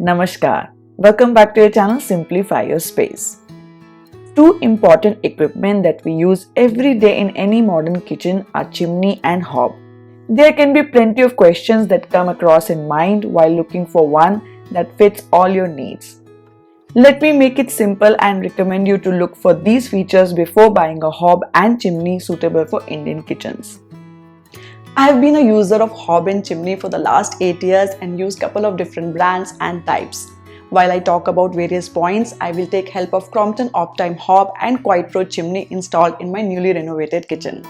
Namaskar. Welcome back to your channel Simplify Your Space. Two important equipment that we use every day in any modern kitchen are chimney and hob. There can be plenty of questions that come across in mind while looking for one that fits all your needs. Let me make it simple and recommend you to look for these features before buying a hob and chimney suitable for Indian kitchens. I have been a user of Hob and Chimney for the last 8 years and use a couple of different brands and types. While I talk about various points, I will take help of Crompton Optime Hob and QuietPro Chimney installed in my newly renovated kitchen.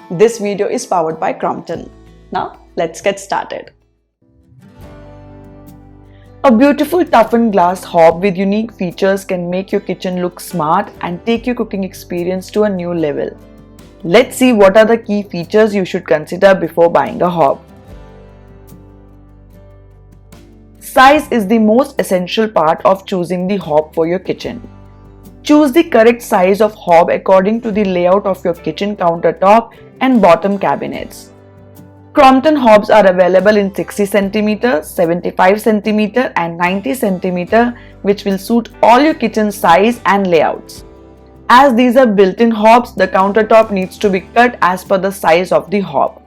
This video is powered by Crompton. Now let's get started. A beautiful toughened glass hob with unique features can make your kitchen look smart and take your cooking experience to a new level. Let's see what are the key features you should consider before buying a hob. Size is the most essential part of choosing the hob for your kitchen. Choose the correct size of hob according to the layout of your kitchen countertop and bottom cabinets. Crompton hobs are available in 60 cm, 75 cm and 90 cm, which will suit all your kitchen size and layouts. As these are built-in hobs, the countertop needs to be cut as per the size of the hob.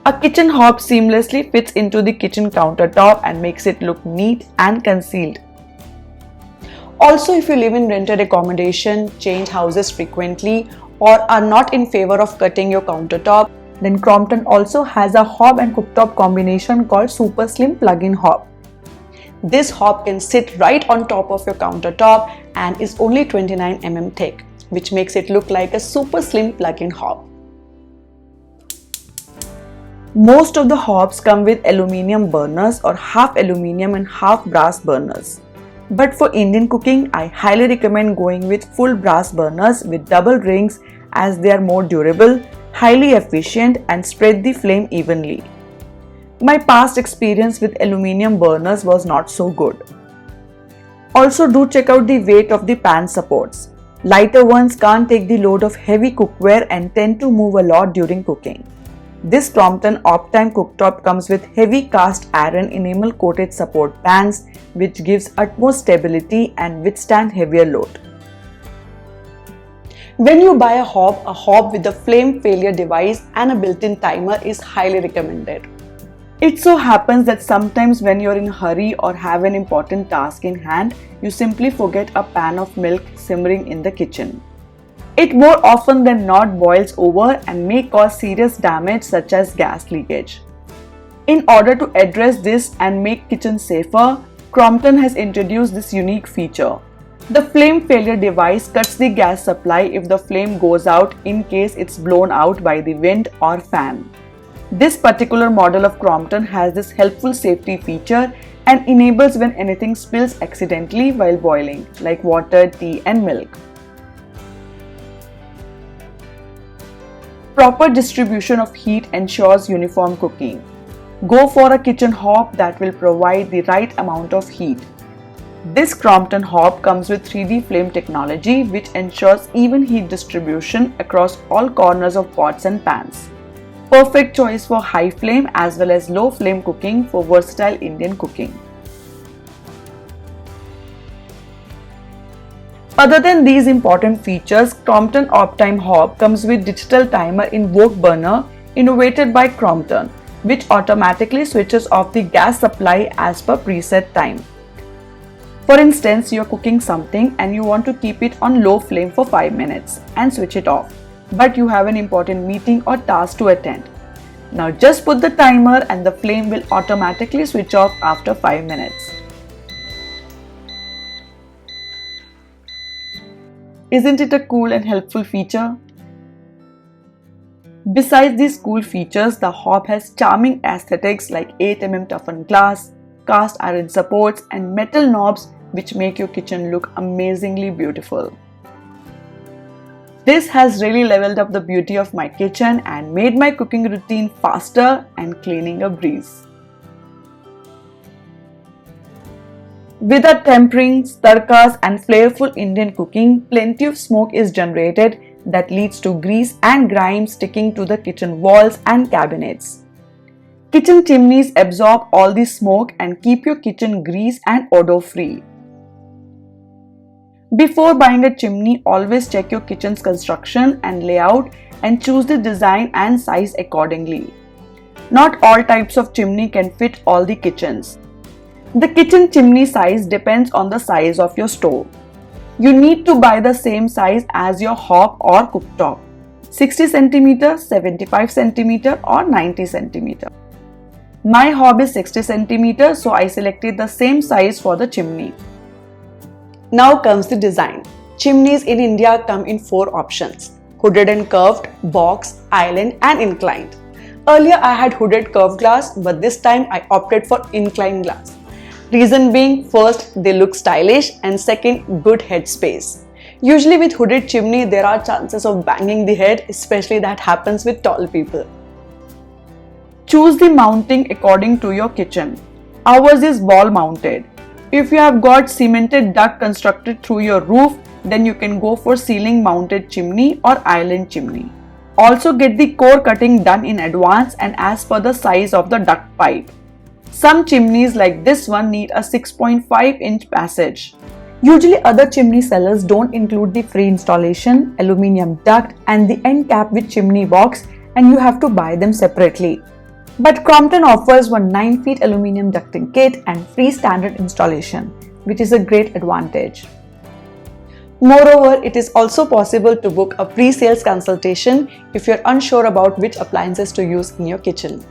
A kitchen hob seamlessly fits into the kitchen countertop and makes it look neat and concealed. Also, if you live in rented accommodation, change houses frequently, or are not in favor of cutting your countertop, then Crompton also has a hob and cooktop combination called Super Slim Plug-in Hob. This hob can sit right on top of your countertop and is only 29 mm thick, which makes it look like a super slim plug-in hob. Most of the hobs come with aluminium burners or half aluminium and half brass burners. But for Indian cooking, I highly recommend going with full brass burners with double rings as they are more durable, highly efficient and spread the flame evenly. My past experience with aluminium burners was not so good. Also, do check out the weight of the pan supports. Lighter ones can't take the load of heavy cookware and tend to move a lot during cooking. This Crompton Optime cooktop comes with heavy cast iron enamel coated support pans, which gives utmost stability and withstand heavier load. When you buy a hob with a flame failure device and a built-in timer is highly recommended. It so happens that sometimes when you're in a hurry or have an important task in hand, you simply forget a pan of milk simmering in the kitchen. It more often than not boils over and may cause serious damage such as gas leakage. In order to address this and make kitchen safer, Crompton has introduced this unique feature. The flame failure device cuts the gas supply if the flame goes out in case it's blown out by the wind or fan. This particular model of Crompton has this helpful safety feature and enables when anything spills accidentally while boiling, like water, tea and milk. Proper distribution of heat ensures uniform cooking. Go for a kitchen hob that will provide the right amount of heat. This Crompton hob comes with 3D flame technology, which ensures even heat distribution across all corners of pots and pans. Perfect choice for high flame as well as low flame cooking for versatile Indian cooking. Other than these important features, Crompton Optime Hob comes with digital timer in wok burner innovated by Crompton, which automatically switches off the gas supply as per preset time. For instance, you are cooking something and you want to keep it on low flame for 5 minutes and switch it off, but you have an important meeting or task to attend. Now just put the timer and the flame will automatically switch off after 5 minutes. Isn't it a cool and helpful feature? Besides these cool features, the hob has charming aesthetics like 8 mm toughened glass, cast iron supports and metal knobs which make your kitchen look amazingly beautiful. This has really leveled up the beauty of my kitchen and made my cooking routine faster and cleaning a breeze. With our temperings, tadkas and flavorful Indian cooking, plenty of smoke is generated that leads to grease and grime sticking to the kitchen walls and cabinets. Kitchen chimneys absorb all the smoke and keep your kitchen grease and odor free. Before buying a chimney, always check your kitchen's construction and layout and choose the design and size accordingly. Not all types of chimney can fit all the kitchens. The kitchen chimney size depends on the size of your stove. You need to buy the same size as your hob or cooktop, 60 cm, 75 cm or 90 cm. My hob is 60 cm, so I selected the same size for the chimney. Now comes the design. Chimneys in India come in 4 options: hooded and curved, box, island and inclined. Earlier I had hooded curved glass, but this time I opted for inclined glass. Reason being, first, they look stylish, and second, good head space. Usually with hooded chimney, there are chances of banging the head, especially that happens with tall people. Choose the mounting according to your kitchen. Ours is wall mounted. If you have got cemented duct constructed through your roof, then you can go for ceiling mounted chimney or island chimney. Also get the core cutting done in advance and as per the size of the duct pipe. Some chimneys like this one need a 6.5-inch passage. Usually other chimney sellers don't include the free installation, aluminium duct and the end cap with chimney box, and you have to buy them separately. But Crompton offers one 9 feet aluminium ducting kit and free standard installation, which is a great advantage. Moreover, it is also possible to book a pre-sales consultation if you're unsure about which appliances to use in your kitchen.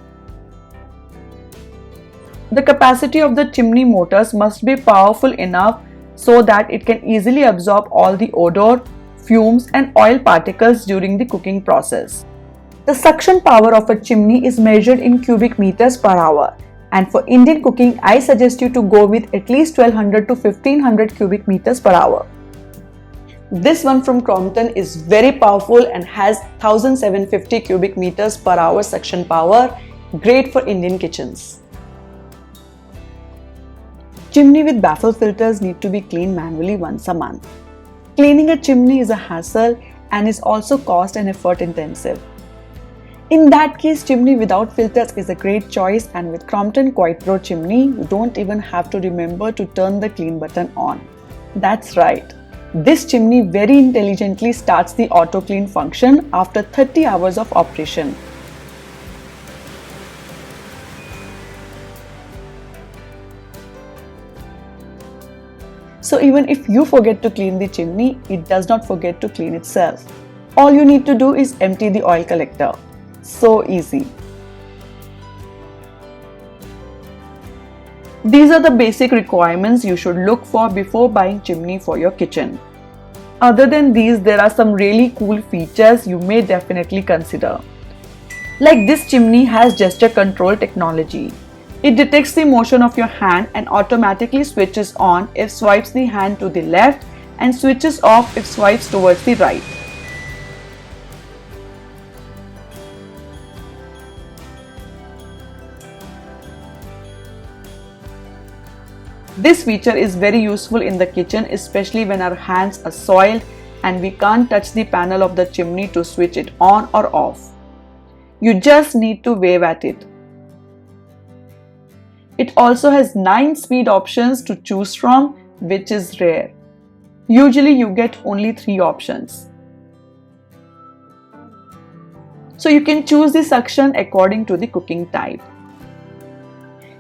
The capacity of the chimney motors must be powerful enough so that it can easily absorb all the odor, fumes and oil particles during the cooking process. The suction power of a chimney is measured in cubic meters per hour, and for Indian cooking I suggest you to go with at least 1200 to 1500 cubic meters per hour. This one from Crompton is very powerful and has 1750 cubic meters per hour suction power, great for Indian kitchens. Chimney with baffle filters need to be cleaned manually once a month. Cleaning a chimney is a hassle and is also cost and effort intensive. In that case, chimney without filters is a great choice, and with Crompton QuietPro chimney, you don't even have to remember to turn the clean button on. That's right. This chimney very intelligently starts the auto clean function after 30 hours of operation. So even if you forget to clean the chimney, it does not forget to clean itself. All you need to do is empty the oil collector. So easy. These are the basic requirements you should look for before buying chimney for your kitchen. Other than these, there are some really cool features you may definitely consider. Like this chimney has gesture control technology. It detects the motion of your hand and automatically switches on if swipes the hand to the left and switches off if swipes towards the right. This feature is very useful in the kitchen, especially when our hands are soiled and we can't touch the panel of the chimney to switch it on or off. You just need to wave at it. It also has 9 speed options to choose from, which is rare. Usually you get only 3 options. So you can choose the suction according to the cooking type.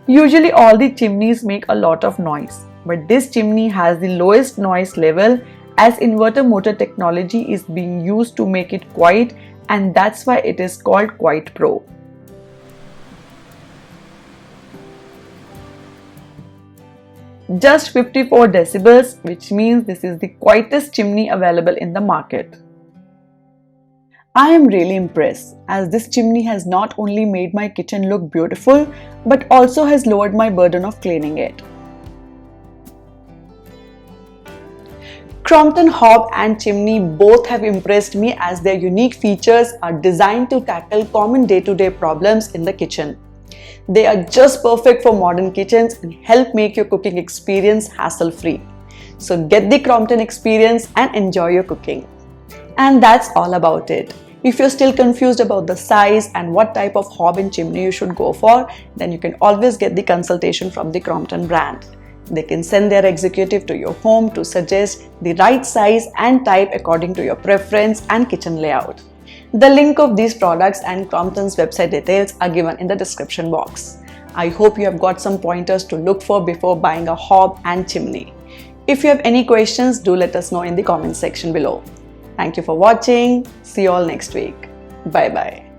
Usually all the chimneys make a lot of noise, but this chimney has the lowest noise level as inverter motor technology is being used to make it quiet, and that's why it is called QuietPro. Just 54 decibels, which means this is the quietest chimney available in the market. I am really impressed, as this chimney has not only made my kitchen look beautiful but also has lowered my burden of cleaning it. Crompton Hob and Chimney both have impressed me as their unique features are designed to tackle common day-to-day problems in the kitchen. They are just perfect for modern kitchens and help make your cooking experience hassle-free. So get the Crompton experience and enjoy your cooking. And that's all about it. If you're still confused about the size and what type of hob and chimney you should go for, then you can always get the consultation from the Crompton brand. They can send their executive to your home to suggest the right size and type according to your preference and kitchen layout. The link of these products and Crompton's website details are given in the description box. I hope you have got some pointers to look for before buying a hob and chimney. If you have any questions, do let us know in the comment section below. Thank you for watching. See you all next week. Bye bye.